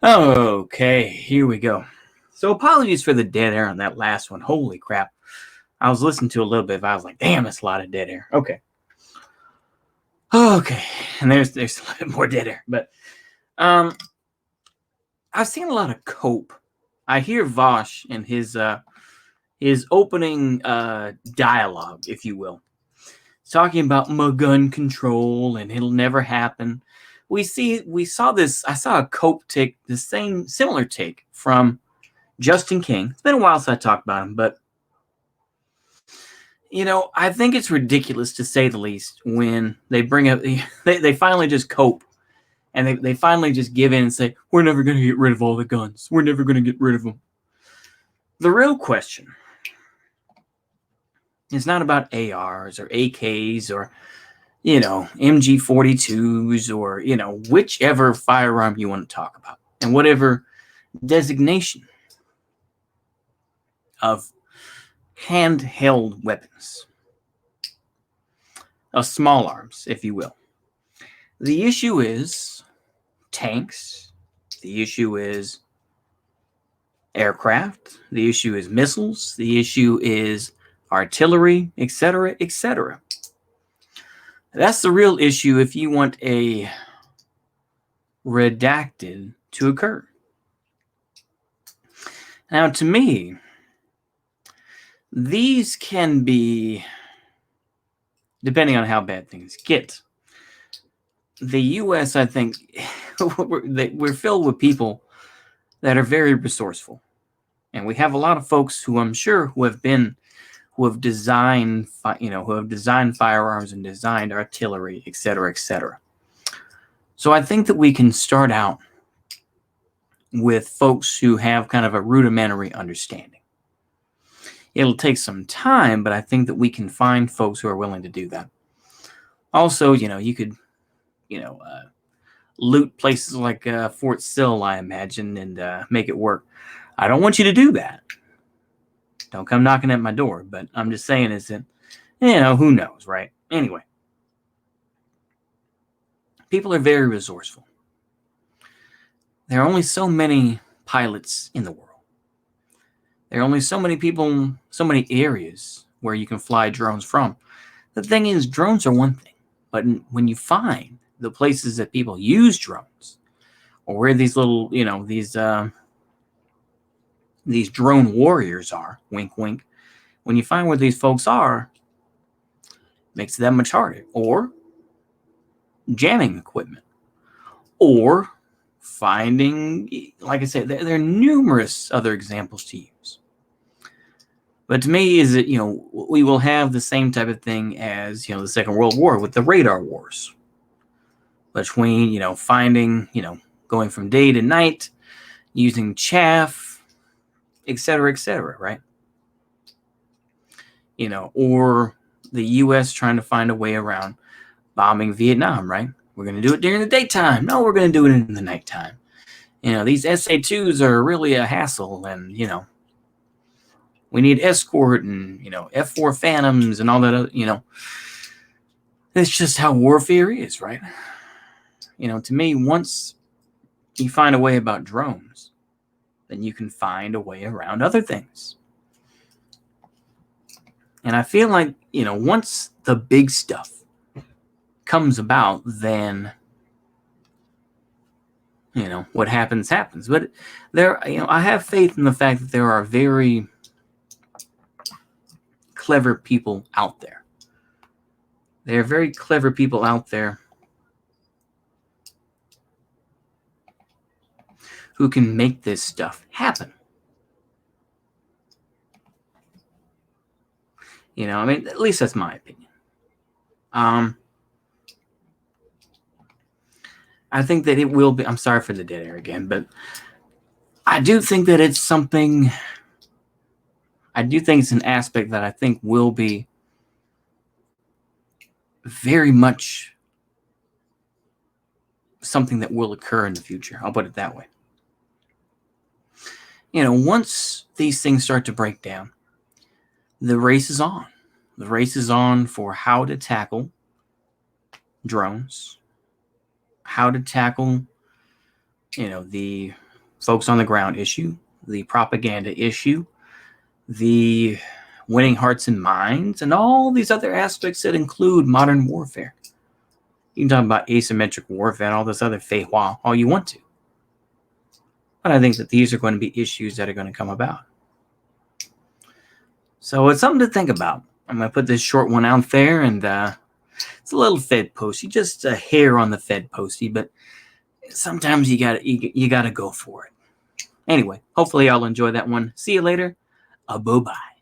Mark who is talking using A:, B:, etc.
A: Okay, here we go. So apologies for the dead air on that last one. Holy crap. I was listening to a little bit, but I was like, damn, that's a lot of dead air. Okay. And there's a little bit more dead air. But I've seen a lot of cope. I hear Vosh in his opening dialogue, if you will, talking about my gun control and it'll never happen. I saw a cope take, the similar take from Justin King. It's been a while since I talked about him, but I think it's ridiculous to say the least when they bring up they finally just cope and they finally just give in and say, we're never going to get rid of all the guns. We're never going to get rid of them. The real question is not about ARs or AKs or MG42s or whichever firearm you want to talk about and whatever designation of handheld weapons, of small arms, if you will. The issue is tanks. The issue is aircraft. The issue is missiles. The issue is artillery, etc., etc. That's the real issue if you want a redacted to occur. Now, to me, these can be, depending on how bad things get. The U.S., I think, we're filled with people that are very resourceful. And we have a lot of folks who I'm sure who have designed firearms and designed artillery, etc., etc. So I think that we can start out with folks who have kind of a rudimentary understanding. It'll take some time, but I think that we can find folks who are willing to do that. Also, you could, loot places like Fort Sill, I imagine, and make it work. I don't want you to do that. Don't come knocking at my door, but I'm just saying is that, who knows, right? Anyway, people are very resourceful. There are only so many pilots in the world. There are only so many people, so many areas where you can fly drones from. The thing is, drones are one thing, but when you find the places that people use drones, or where these little, these drone warriors are, wink, wink, when you find where these folks are, it makes it that much harder. Or jamming equipment, or finding, like I said, there are numerous other examples to use. But to me, is that, we will have the same type of thing as, the Second World War with the radar wars. Between, finding, going from day to night, using chaff, etc., right? Or the U.S. trying to find a way around bombing Vietnam, right? We're going to do it during the daytime. No, we're going to do it in the nighttime. These SA-2s are really a hassle, and, we need escort and, F-4 Phantoms and all that other, It's just how warfare is, right? To me, once you find a way about drones, then you can find a way around other things. And I feel like, once the big stuff comes about, then, what happens. But I have faith in the fact that there are very clever people out there. There are very clever people out there who can make this stuff happen. At least that's my opinion. I think that it will be, I'm sorry for the dead air again, but I do think that it's something, I do think it's an aspect that I think will be very much something that will occur in the future. I'll put it that way. Once these things start to break down, the race is on. The race is on for how to tackle drones, how to tackle, the folks on the ground issue, the propaganda issue, the winning hearts and minds, and all these other aspects that include modern warfare. You can talk about asymmetric warfare and all this other feiwa all you want to. But I think that these are going to be issues that are going to come about. So it's something to think about. I'm going to put this short one out there, and it's a little Fed posty, just a hair on the Fed posty, but sometimes you gotta go for it. Anyway, hopefully y'all enjoy that one. See you later. Bye-bye.